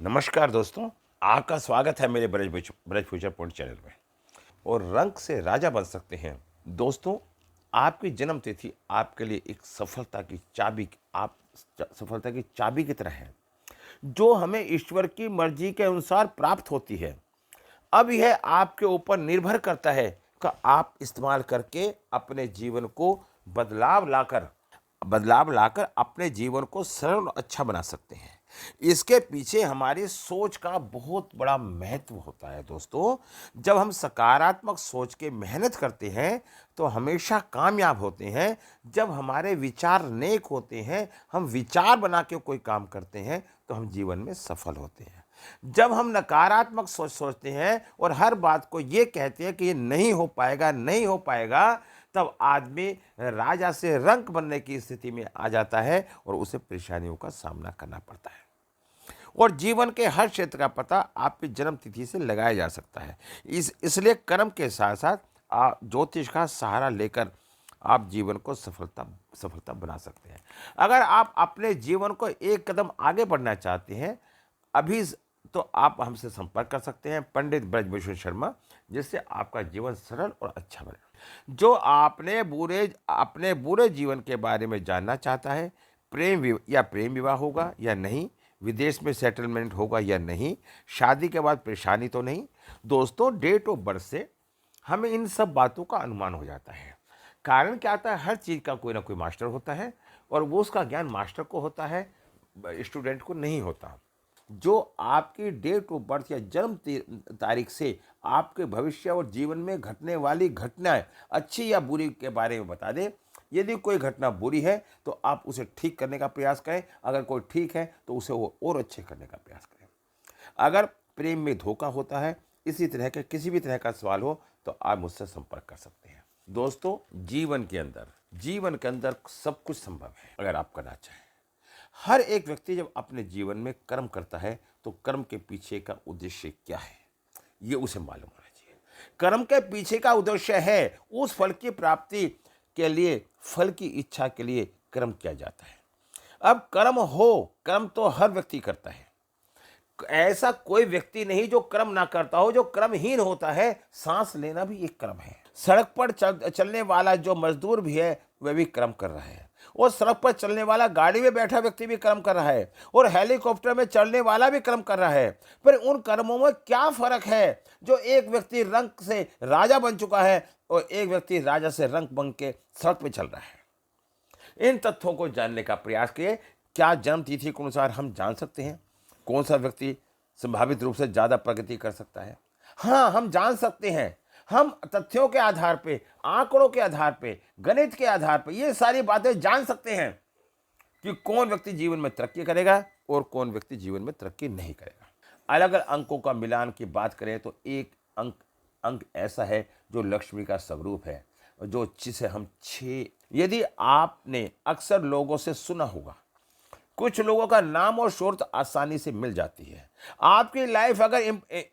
नमस्कार दोस्तों, आपका स्वागत है मेरे ब्रज फ्यूचर पॉइंट चैनल में। और रंग से राजा बन सकते हैं। दोस्तों, आपकी जन्म तिथि आपके लिए एक सफलता की चाबी की तरह है, जो हमें ईश्वर की मर्जी के अनुसार प्राप्त होती है। अब यह आपके ऊपर निर्भर करता है कि आप इस्तेमाल करके अपने जीवन को बदलाव लाकर अपने जीवन को सरल और अच्छा बना सकते हैं। इसके पीछे हमारी सोच का बहुत बड़ा महत्व होता है। दोस्तों, जब हम सकारात्मक सोच के मेहनत करते हैं तो हमेशा कामयाब होते हैं। जब हमारे विचार नेक होते हैं, हम विचार बना के कोई काम करते हैं तो हम जीवन में सफल होते हैं। जब हम नकारात्मक सोचते हैं और हर बात को ये कहते हैं कि ये नहीं हो पाएगा, नहीं हो पाएगा, तब आदमी राजा से रंक बनने की स्थिति में आ जाता है और उसे परेशानियों का सामना करना पड़ता है। और जीवन के हर क्षेत्र का पता आपकी जन्म तिथि से लगाया जा सकता है। इसलिए कर्म के साथ साथ आप ज्योतिष का सहारा लेकर आप जीवन को सफलता बना सकते हैं। अगर आप अपने जीवन को एक कदम आगे बढ़ना चाहते हैं अभी, तो आप हमसे संपर्क कर सकते हैं, पंडित ब्रजभूषण शर्मा, जिससे आपका जीवन सरल और अच्छा बने। जो अपने बुरे जीवन के बारे में जानना चाहता है, प्रेम विवाह होगा या नहीं, विदेश में सेटलमेंट होगा या नहीं, शादी के बाद परेशानी तो नहीं। दोस्तों, डेट ऑफ बर्थ से हमें इन सब बातों का अनुमान हो जाता है। कारण क्या आता है, हर चीज़ का कोई ना कोई मास्टर होता है और वो उसका ज्ञान मास्टर को होता है, स्टूडेंट को नहीं होता। जो आपकी डेट ऑफ बर्थ या जन्म तारीख से आपके भविष्य और जीवन में घटने वाली घटनाएं अच्छी या बुरी के बारे में बता दे। यदि कोई घटना बुरी है तो आप उसे ठीक करने का प्रयास करें, अगर कोई ठीक है तो उसे वो और अच्छे करने का प्रयास करें। अगर प्रेम में धोखा होता है, इसी तरह के किसी भी तरह का सवाल हो तो आप मुझसे संपर्क कर सकते हैं। दोस्तों, जीवन के अंदर सब कुछ संभव है अगर आप करना चाहें। हर एक व्यक्ति जब अपने जीवन में कर्म करता है तो कर्म के पीछे का उद्देश्य क्या है, ये उसे मालूम होना चाहिए। कर्म के पीछे का उद्देश्य है उस फल की प्राप्ति के लिए, फल की इच्छा के लिए कर्म किया जाता है। अब कर्म तो हर व्यक्ति करता है। ऐसा कोई व्यक्ति नहीं जो कर्म ना करता हो। जो कर्महीन होता है, सांस लेना भी एक कर्म है। सड़क पर चलने वाला जो मजदूर भी है वह भी कर्म कर रहा है, और सड़क पर चलने वाला, गाड़ी में बैठा व्यक्ति भी कर्म कर रहा है, और हेलीकॉप्टर में चढ़ने वाला भी कर्म कर रहा है। पर उन कर्मों में क्या फर्क है? जो एक व्यक्ति रंक से राजा बन चुका है और एक व्यक्ति राजा से रंक बन के सड़क पे चल रहा है। इन तथ्यों को जानने का प्रयास किए। क्या जन्म तिथि के अनुसार हम जान सकते हैं कौन सा व्यक्ति संभावित रूप से ज्यादा प्रगति कर सकता है? हाँ, हम जान सकते हैं। हम तथ्यों के आधार पे, आंकड़ों के आधार पे, गणित के आधार पे ये सारी बातें जान सकते हैं कि कौन व्यक्ति जीवन में तरक्की करेगा और कौन व्यक्ति जीवन में तरक्की नहीं करेगा। अलग अलग अंकों का मिलान की बात करें तो एक अंक ऐसा है जो लक्ष्मी का स्वरूप है, जो जिसे हम 6, यदि आपने अक्सर लोगों से सुना होगा, कुछ लोगों का नाम और शोहरत आसानी से मिल जाती है। आपकी लाइफ अगर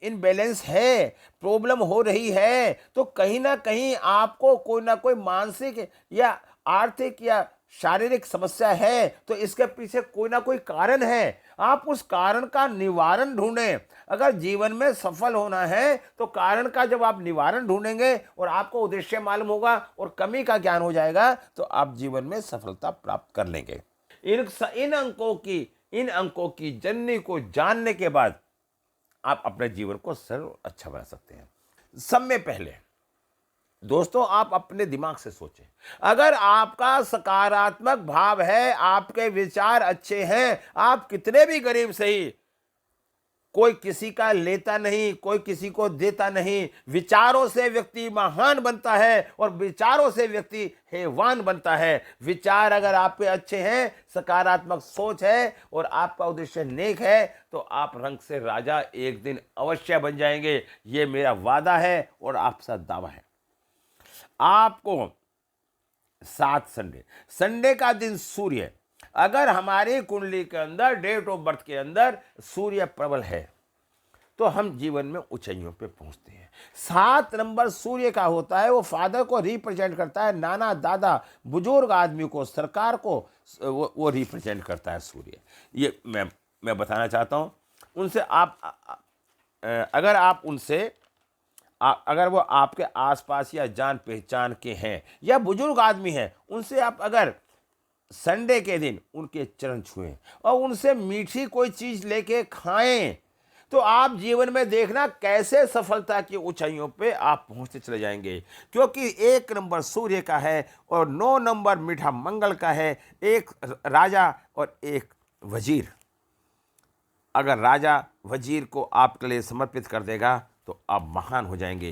इनबैलेंस है, प्रॉब्लम हो रही है, तो कहीं ना कहीं आपको कोई ना कोई मानसिक या आर्थिक या शारीरिक समस्या है, तो इसके पीछे कोई ना कोई कारण है। आप उस कारण का निवारण ढूंढें। अगर जीवन में सफल होना है तो कारण का जब आप निवारण ढूंढेंगे और आपको उद्देश्य मालूम होगा और कमी का ज्ञान हो जाएगा, तो आप जीवन में सफलता प्राप्त कर लेंगे। इन अंकों की जननी को जानने के बाद आप अपने जीवन को सरल और अच्छा बना सकते हैं। सब में पहले दोस्तों, आप अपने दिमाग से सोचें। अगर आपका सकारात्मक भाव है, आपके विचार अच्छे हैं, आप कितने भी गरीब सही, कोई किसी का लेता नहीं, कोई किसी को देता नहीं। विचारों से व्यक्ति महान बनता है और विचारों से व्यक्ति हैवान बनता है। विचार अगर आपके अच्छे हैं, सकारात्मक सोच है और आपका उद्देश्य नेक है, तो आप रंग से राजा एक दिन अवश्य बन जाएंगे। ये मेरा वादा है और आपका दावा है। आपको 7 संडे का दिन सूर्य, अगर हमारी कुंडली के अंदर, डेट ऑफ बर्थ के अंदर सूर्य प्रबल है, तो हम जीवन में ऊंचाइयों पे पहुंचते हैं। 7 नंबर सूर्य का होता है, वो फादर को रिप्रेजेंट करता है, नाना दादा बुजुर्ग आदमी को, सरकार को वो रिप्रेजेंट करता है सूर्य। ये मैं बताना चाहता हूँ। उनसे आप अगर आप उनसे अगर वो आपके आसपास या जान पहचान के हैं या बुजुर्ग आदमी हैं, उनसे आप अगर संडे के दिन उनके चरण छुएं और उनसे मीठी कोई चीज लेके खाएं, तो आप जीवन में देखना कैसे सफलता की ऊंचाइयों पे आप पहुंचते चले जाएंगे। क्योंकि 1 नंबर सूर्य का है और 9 नंबर मीठा मंगल का है, एक राजा और एक वजीर। अगर राजा वजीर को आपके लिए समर्पित कर देगा तो आप महान हो जाएंगे।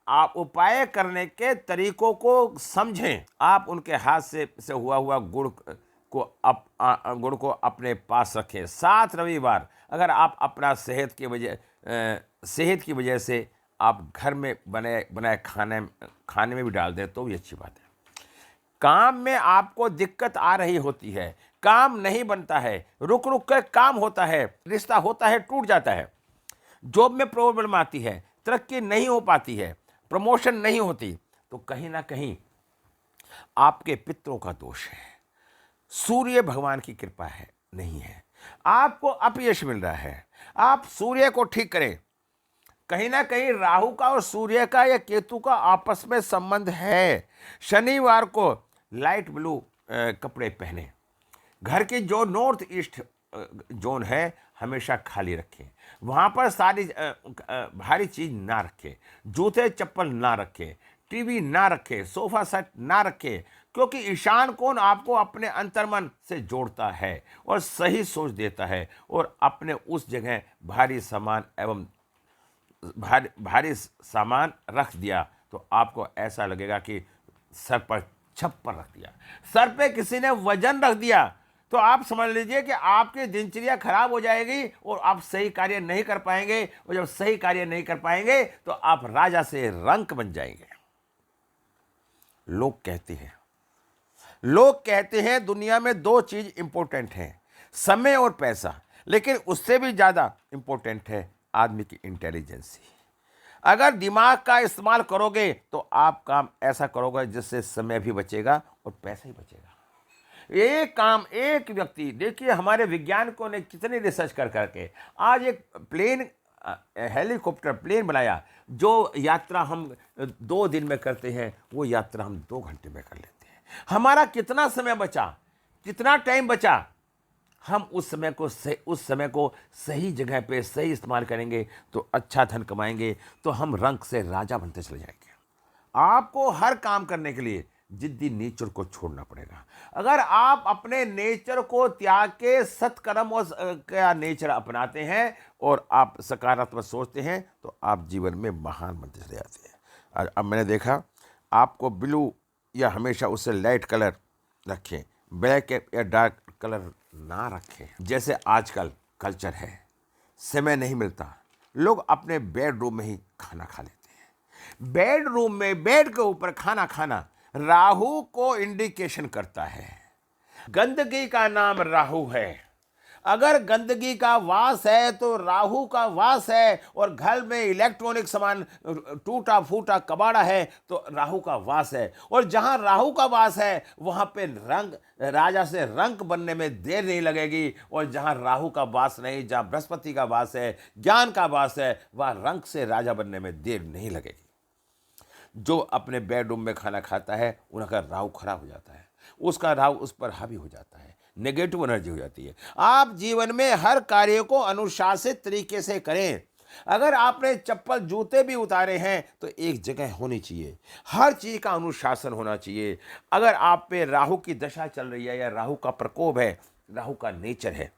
आप उपाय करने के तरीकों को समझें। आप उनके हाथ से हुआ हुआ गुड़ को अपने पास रखें। 7 रविवार अगर आप अपना सेहत की वजह से आप घर में बनाए खाने में भी डाल दें तो भी अच्छी बात है। काम में आपको दिक्कत आ रही होती है, काम नहीं बनता है, रुक रुक कर काम होता है, रिश्ता होता है टूट जाता है, जॉब में प्रॉब्लम आती है, तरक्की नहीं हो पाती है, प्रमोशन नहीं होती, तो कहीं ना कहीं आपके पितरों का दोष है, सूर्य भगवान की कृपा है नहीं है, आपको अपयश मिल रहा है। आप सूर्य को ठीक करें। कहीं ना कहीं राहु का और सूर्य का या केतु का आपस में संबंध है। शनिवार को लाइट ब्लू कपड़े पहने। घर की जो नॉर्थ ईस्ट जोन है हमेशा खाली रखें। वहाँ पर सारी भारी चीज ना रखें, जूते चप्पल ना रखें, टीवी ना रखें, सोफा सेट ना रखें, क्योंकि ईशान कोण आपको अपने अंतर्मन से जोड़ता है और सही सोच देता है। और अपने उस जगह भारी सामान रख दिया तो आपको ऐसा लगेगा कि सर पर छप्पर रख दिया। सर पे किसी ने वजन रख दिया तो आप समझ लीजिए कि आपकी दिनचर्या खराब हो जाएगी और आप सही कार्य नहीं कर पाएंगे। और जब सही कार्य नहीं कर पाएंगे तो आप राजा से रंक बन जाएंगे। लोग कहते हैं दुनिया में 2 चीज इंपॉर्टेंट हैं, समय और पैसा, लेकिन उससे भी ज्यादा इंपॉर्टेंट है आदमी की इंटेलिजेंसी। अगर दिमाग का इस्तेमाल करोगे तो आप काम ऐसा करोगे जिससे समय भी बचेगा और पैसा ही बचेगा। एक व्यक्ति, देखिए हमारे वैज्ञानिकों ने कितनी रिसर्च कर करके आज एक हेलीकॉप्टर प्लेन बनाया। जो यात्रा हम 2 दिन में करते हैं वो यात्रा हम 2 घंटे में कर लेते हैं। हमारा कितना समय बचा, कितना टाइम बचा। हम उस समय को सही जगह पे सही इस्तेमाल करेंगे तो अच्छा धन कमाएंगे, तो हम रंक से राजा बनते चले जाएंगे। आपको हर काम करने के लिए जिद्दी नेचर को छोड़ना पड़ेगा। अगर आप अपने नेचर को त्याग के सत्कर्म और का नेचर अपनाते हैं और आप सकारात्मक सोचते हैं तो आप जीवन में महान बनते चले जाते हैं। और अब मैंने देखा आपको ब्लू या हमेशा उससे लाइट कलर रखें, ब्लैक या डार्क कलर ना रखें। जैसे आजकल कल्चर है, समय नहीं मिलता, लोग अपने बेडरूम में ही खाना खा लेते हैं। बेडरूम में बेड के ऊपर खाना खाना राहु को इंडिकेशन करता है। गंदगी का नाम राहु है। अगर गंदगी का वास है तो राहु का वास है। और घर में इलेक्ट्रॉनिक सामान टूटा फूटा कबाड़ा है तो राहु का वास है। और जहां राहु का वास है वहां पे राजा से रंक बनने में देर नहीं लगेगी। और जहां राहु का वास नहीं, जहां बृहस्पति का वास है, ज्ञान का वास है, वहां रंक से राजा बनने में देर नहीं लगेगी। जो अपने बेडरूम में खाना खाता है उनका राहु खराब हो जाता है, उसका राहु उस पर हावी हो जाता है, नेगेटिव एनर्जी हो जाती है। आप जीवन में हर कार्य को अनुशासित तरीके से करें। अगर आपने चप्पल जूते भी उतारे हैं तो एक जगह होनी चाहिए। हर चीज का अनुशासन होना चाहिए। अगर आप पे राहु की दशा चल रही है या राहु का प्रकोप है, राहु का नेचर है,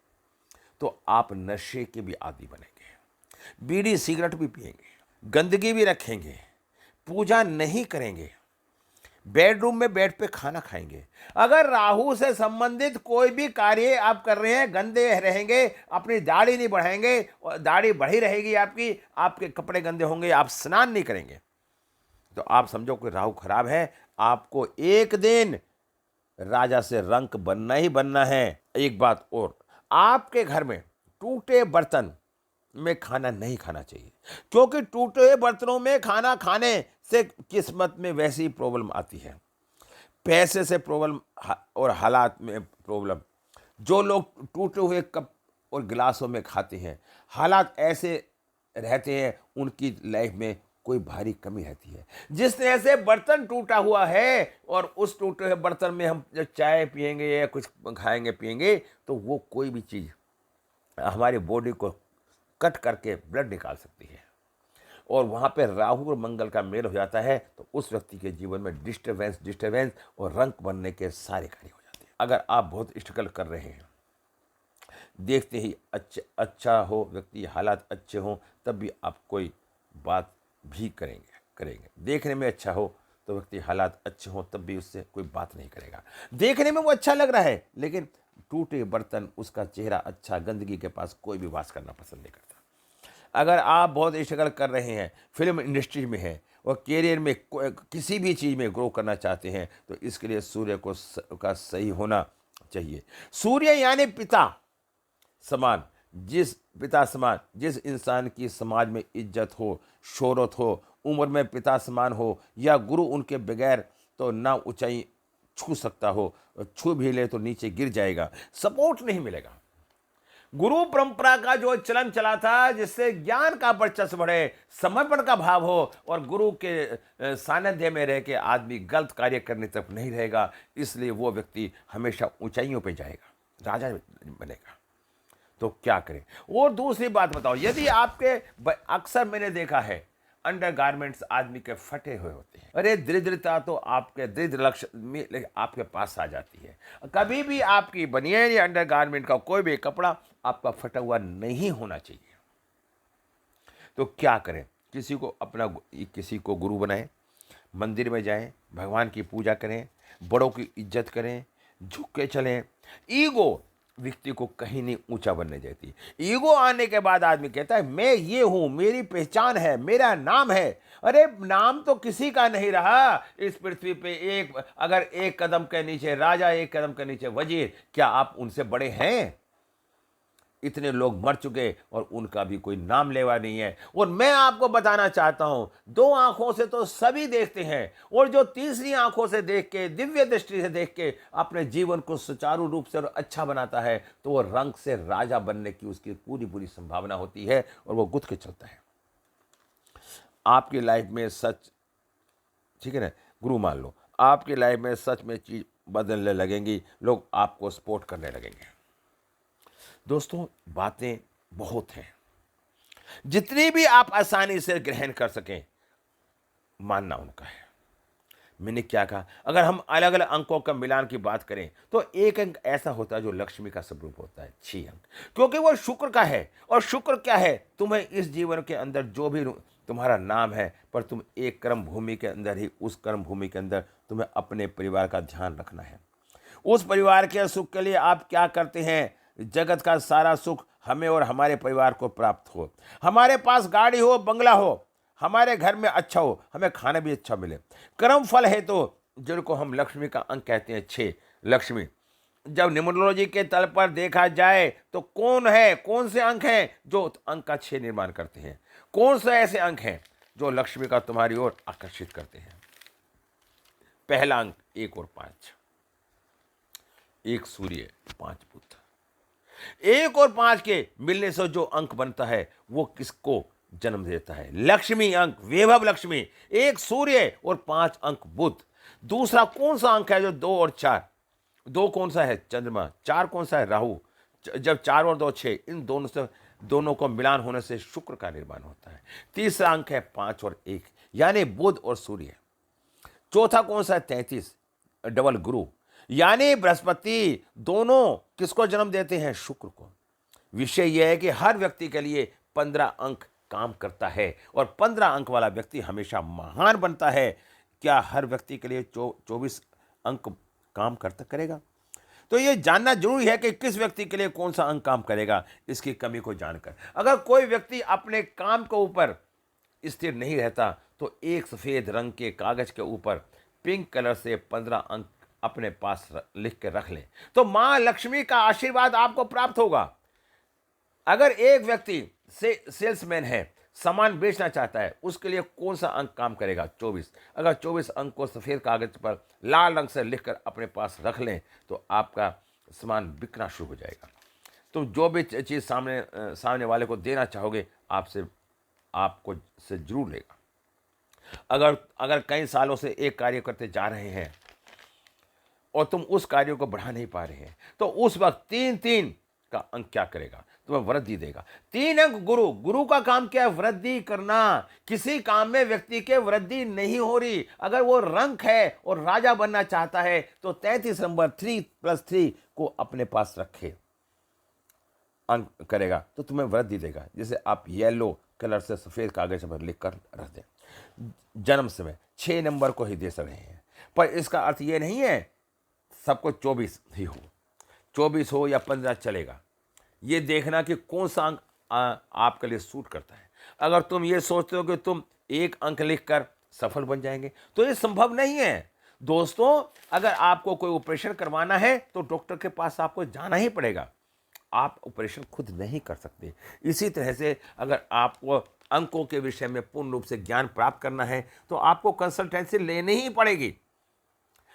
तो आप नशे के भी आदी बनेंगे, बीड़ी सिगरेट भी पिएंगे, गंदगी भी रखेंगे, पूजा नहीं करेंगे, बेडरूम में बेड पे खाना खाएंगे। अगर राहु से संबंधित कोई भी कार्य आप कर रहे हैं, गंदे रहेंगे, अपनी दाढ़ी नहीं बढ़ाएंगे और दाढ़ी बढ़ी रहेगी आपके कपड़े गंदे होंगे, आप स्नान नहीं करेंगे, तो आप समझो कि राहु खराब है। आपको एक दिन राजा से रंक बनना ही बनना है। एक बात और, आपके घर में टूटे बर्तन में खाना नहीं खाना चाहिए, क्योंकि टूटे बर्तनों में खाना खाने से किस्मत में वैसी प्रॉब्लम आती है, पैसे से प्रॉब्लम और हालात में प्रॉब्लम। जो लोग टूटे हुए कप और गिलासों में खाते हैं। हालात ऐसे रहते हैं, उनकी लाइफ में कोई भारी कमी रहती है। जिस तरह से बर्तन टूटा हुआ है और उस टूटे हुए बर्तन में हम जब चाय पिएंगे या कुछ खाएंगे पिएंगे, तो वो कोई भी चीज़ हमारी बॉडी को कट करके ब्लड निकाल सकती है। और वहाँ पे राहु और मंगल का मेल हो जाता है, तो उस व्यक्ति के जीवन में डिस्टर्बेंस और रंक बनने के सारे कार्य हो जाते हैं। अगर आप बहुत स्ट्रगल कर रहे हैं, देखते ही अच्छा हो व्यक्ति, हालात अच्छे हों, तब भी आप कोई बात भी करेंगे। देखने में अच्छा हो तो व्यक्ति, हालात अच्छे हों तब भी उससे कोई बात नहीं करेगा। देखने में वो अच्छा लग रहा है, लेकिन टूटे बर्तन, उसका चेहरा अच्छा, गंदगी के पास कोई भी वास करना पसंद नहीं करता। अगर आप बहुत स्ट्रगल कर रहे हैं, फिल्म इंडस्ट्री में हैं और कैरियर में किसी भी चीज़ में ग्रो करना चाहते हैं, तो इसके लिए सूर्य का सही होना चाहिए। सूर्य यानी पिता समान, जिस इंसान की समाज में इज्जत हो, शोहरत हो, उम्र में पिता समान हो, या गुरु उनके बगैर तो ना ऊंचाई छू सकता हो, छू भी ले तो नीचे गिर जाएगा, सपोर्ट नहीं मिलेगा। गुरु परंपरा का जो चलन चला था, जिससे ज्ञान का वर्चस्व बढ़े, समर्पण का भाव हो, और गुरु के सानिध्य में रह के आदमी गलत कार्य करने तरफ नहीं रहेगा, इसलिए वो व्यक्ति हमेशा ऊंचाइयों पे जाएगा, राजा बनेगा। तो क्या करें? और दूसरी बात बताओ, यदि आपके अक्सर मैंने देखा है अंडर गारमेंट्स आदमी के फटे हुए होते हैं, अरे दरिद्रता तो आपके दरिद्र लक्ष्य में आपके पास आ जाती है। कभी भी आपकी बनियान या अंडर गारमेंट का कोई भी कपड़ा आपका फटा हुआ नहीं होना चाहिए। तो क्या करें? किसी को गुरु बनाएं, मंदिर में जाएं, भगवान की पूजा करें, बड़ों की इज्जत करें, झुक के चलें। ईगो व्यक्ति को कहीं नहीं ऊंचा बनने देती। ईगो आने के बाद आदमी कहता है मैं ये हूं, मेरी पहचान है, मेरा नाम है। अरे नाम तो किसी का नहीं रहा इस पृथ्वी पे। अगर एक कदम के नीचे राजा, एक कदम के नीचे वजीर, क्या आप उनसे बड़े हैं? इतने लोग मर चुके और उनका भी कोई नाम लेवा नहीं है। और मैं आपको बताना चाहता हूं, दो आंखों से तो सभी देखते हैं, और जो तीसरी आंखों से देख के, दिव्य दृष्टि से देख के अपने जीवन को सुचारू रूप से और अच्छा बनाता है, तो वो रंग से राजा बनने की उसकी पूरी पूरी संभावना होती है, और वो गुद के चलता है। आपकी लाइफ में सच, ठीक है ना, गुरु मान लो, आपकी लाइफ में सच में चीज बदलने लगेंगी, लोग आपको सपोर्ट करने लगेंगे। दोस्तों, बातें बहुत हैं, जितनी भी आप आसानी से ग्रहण कर सकें, मानना उनका है। मैंने क्या कहा? अगर हम अलग अलग अंकों का मिलान की बात करें, तो एक अंक ऐसा होता है जो लक्ष्मी का स्वरूप होता है, 6 अंक, क्योंकि वो शुक्र का है। और शुक्र क्या है? तुम्हें इस जीवन के अंदर जो भी तुम्हारा नाम है, पर तुम एक कर्म भूमि के अंदर ही, उस कर्म भूमि के अंदर तुम्हें अपने परिवार का ध्यान रखना है। उस परिवार के सुख के लिए आप क्या करते हैं? जगत का सारा सुख हमें और हमारे परिवार को प्राप्त हो, हमारे पास गाड़ी हो, बंगला हो, हमारे घर में अच्छा हो, हमें खाना भी अच्छा मिले। कर्म फल है तो, जिनको हम लक्ष्मी का अंक कहते हैं, 6 लक्ष्मी। जब न्यूमरोलॉजी के तल पर देखा जाए तो कौन से अंक हैं जो अंक का 6 निर्माण करते हैं? कौन से ऐसे अंक हैं जो लक्ष्मी का तुम्हारी ओर आकर्षित करते हैं? पहला अंक 1 और 5, 1 सूर्य, 5 बुध। 1 और 5 के मिलने से जो अंक बनता है, वो किसको जन्म देता है? लक्ष्मी अंक, वैभव लक्ष्मी। 1 सूर्य और 5 अंक बुध। दूसरा कौन सा अंक है जो 2 और 4? 2 कौन सा है? चंद्रमा। 4 कौन सा है? राहु। जब 4 और 2 6, इन दोनों को मिलान होने से शुक्र का निर्माण होता है। तीसरा अंक है 5 और 1, यानी बुध और सूर्य। चौथा कौन सा है? 33, डबल गुरु, यानी बृहस्पति। दोनों किसको जन्म देते हैं? शुक्र को। विषय यह है कि हर व्यक्ति के लिए 15 अंक काम करता है, और 15 अंक वाला व्यक्ति हमेशा महान बनता है। क्या हर व्यक्ति के लिए 24 अंक काम करेगा? तो ये जानना जरूरी है कि किस व्यक्ति के लिए कौन सा अंक काम करेगा, इसकी कमी को जानकर। अगर कोई व्यक्ति अपने काम के ऊपर स्थिर नहीं रहता, तो एक सफेद रंग के कागज के ऊपर पिंक कलर से 15 अंक अपने पास लिख के रख लें, तो मां लक्ष्मी का आशीर्वाद आपको प्राप्त होगा। अगर एक व्यक्ति सेल्समैन है, सामान बेचना चाहता है, उसके लिए कौन सा अंक काम करेगा? 24। अगर 24 अंक को सफेद कागज पर लाल रंग से लिखकर अपने पास रख लें, तो आपका सामान बिकना शुरू हो जाएगा। तुम जो भी चीज़ सामने वाले को देना चाहोगे, आपको से जरूर लेगा। अगर अगर कई सालों से एक कार्य करते जा रहे हैं और तुम उस कार्य को बढ़ा नहीं पा रहे हैं, तो उस वक्त 3-3 का अंक क्या करेगा? तुम्हें वृद्धि देगा। 3 अंक गुरु, गुरु का काम क्या है? वृद्धि करना। किसी काम में व्यक्ति के वृद्धि नहीं हो रही, अगर वो रंक है और राजा बनना चाहता है तो 33 नंबर 3+3 को अपने पास रखे, अंक करेगा तो तुम्हें वृद्धि देगा। जैसे आप येलो कलर से सफ़ेद कागज पर लिख कर रख दें। जन्म समय 6 नंबर को ही दे रहे हैं, पर इसका अर्थ ये नहीं है सबको 24 ही हो, 24 हो या 15 चलेगा। ये देखना कि कौन सा अंक आपके लिए सूट करता है। अगर तुम ये सोचते हो कि तुम एक अंक लिखकर सफल बन जाएंगे, तो ये संभव नहीं है। दोस्तों, अगर आपको कोई ऑपरेशन करवाना है तो डॉक्टर के पास आपको जाना ही पड़ेगा, आप ऑपरेशन खुद नहीं कर सकते। इसी तरह से अगर आपको अंकों के विषय में पूर्ण रूप से ज्ञान प्राप्त करना है तो आपको कंसल्टेंसी लेनी ही पड़ेगी।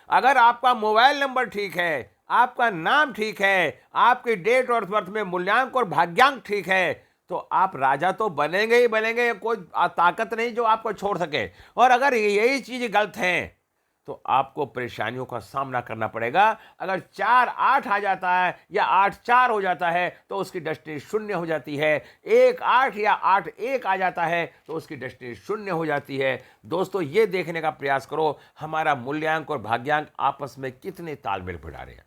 अगर आपका मोबाइल नंबर ठीक है, आपका नाम ठीक है, आपकी डेट ऑफ बर्थ में मूल्यांक और भाग्यांक ठीक है, तो आप राजा तो बनेंगे ही बनेंगे। कोई ताकत नहीं जो आपको छोड़ सके। और अगर यही चीज गलत है तो आपको परेशानियों का सामना करना पड़ेगा। अगर 4-8 आ जाता है या 8-4 हो जाता है तो उसकी डेस्टिनी शून्य हो जाती है। 1-8 या 8-1 आ जाता है तो उसकी डेस्टिनी शून्य हो जाती है। दोस्तों, ये देखने का प्रयास करो हमारा मूल्यांक और भाग्यांक आपस में कितने तालमेल बिठा रहे हैं।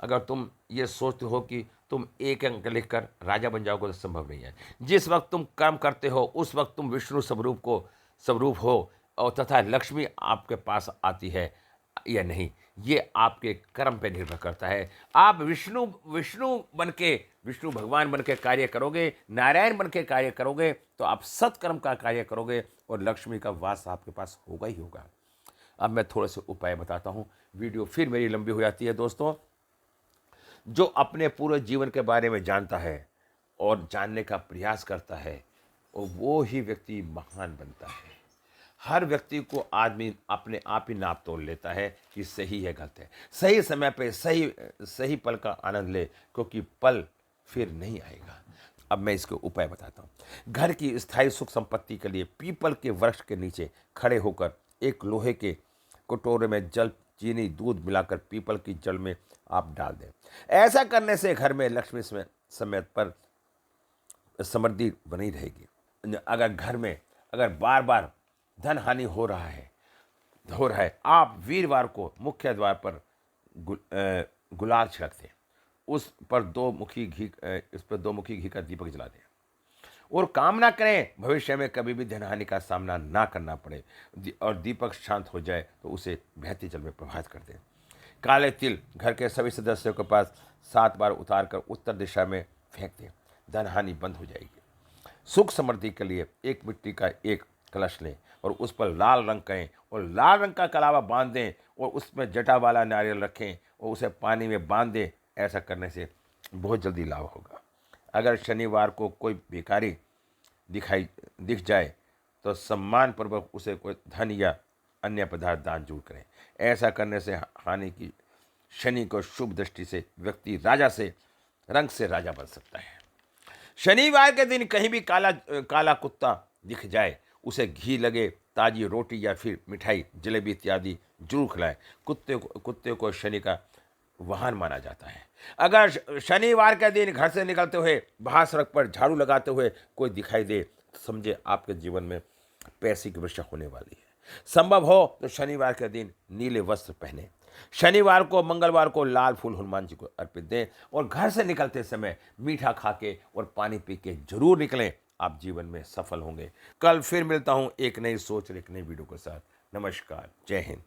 अगर तुम ये सोचते हो कि तुम एक अंक लिखकर राजा बन जाओगे तो संभव नहीं है। जिस वक्त तुम कर्म करते हो उस वक्त तुम विष्णु स्वरूप हो, और तथा लक्ष्मी आपके पास आती है या नहीं, ये आपके कर्म पे निर्भर करता है। आप विष्णु भगवान बन के कार्य करोगे, नारायण बन के कार्य करोगे, तो आप सत्कर्म का कार्य करोगे और लक्ष्मी का वास आपके पास होगा ही होगा। अब मैं थोड़े से उपाय बताता हूँ, वीडियो फिर मेरी लंबी हो जाती है। दोस्तों, जो अपने पूरे जीवन के बारे में जानता है और जानने का प्रयास करता है, और वो ही व्यक्ति महान बनता है। हर व्यक्ति को आदमी अपने आप ही नाप तोल लेता है कि सही है गलत है। सही समय पे सही पल का आनंद ले, क्योंकि पल फिर नहीं आएगा। अब मैं इसके उपाय बताता हूँ। घर की स्थायी सुख संपत्ति के लिए पीपल के वृक्ष के नीचे खड़े होकर एक लोहे के कटोरे में जल, चीनी, दूध मिलाकर पीपल की जड़ में आप डाल दें। ऐसा करने से घर में लक्ष्मी समय पर समृद्धि बनी रहेगी। अगर घर में बार बार धन हानि हो रहा है, आप वीरवार को मुख्य द्वार पर गुलाल छिड़क दें। इस पर दो मुखी घी का दीपक जला दें और कामना करें भविष्य में कभी भी धन हानि का सामना ना करना पड़े, और दीपक शांत हो जाए तो उसे बहते जल में प्रवाहित कर दें। काले तिल घर के सभी सदस्यों के पास 7 बार उतार कर उत्तर दिशा में फेंक दें। धन हानि बंद हो जाएगी। सुख समृद्धि के लिए एक मिट्टी का एक कलश लें और उस पर लाल रंग करें और लाल रंग का कलावा बांध दें और उसमें जटा वाला नारियल रखें और उसे पानी में बांध दें। ऐसा करने से बहुत जल्दी लाभ होगा। अगर शनिवार को कोई भिखारी दिख जाए तो सम्मानपूर्वक उसे कोई धन या अन्य पदार्थ दान जरूर करें। ऐसा करने से हानि की शनि को शुभ दृष्टि से व्यक्ति रंग से राजा बन सकता है। शनिवार के दिन कहीं भी काला कुत्ता दिख जाए, उसे घी लगे ताजी रोटी या फिर मिठाई, जलेबी इत्यादि जरूर खिलाएं। कुत्ते को शनि का वाहन माना जाता है। अगर शनिवार के दिन घर से निकलते हुए बाहर सड़क पर झाड़ू लगाते हुए कोई दिखाई दे तो समझे आपके जीवन में पैसे की वर्षा होने वाली है। संभव हो तो शनिवार के दिन नीले वस्त्र पहने। शनिवार को, मंगलवार को लाल फूल हनुमान जी को अर्पित दें और घर से निकलते समय मीठा खा के और पानी पी के जरूर निकलें। आप जीवन में सफल होंगे। कल फिर मिलता हूं एक नई सोच और एक नई वीडियो के साथ। नमस्कार, जय हिंद।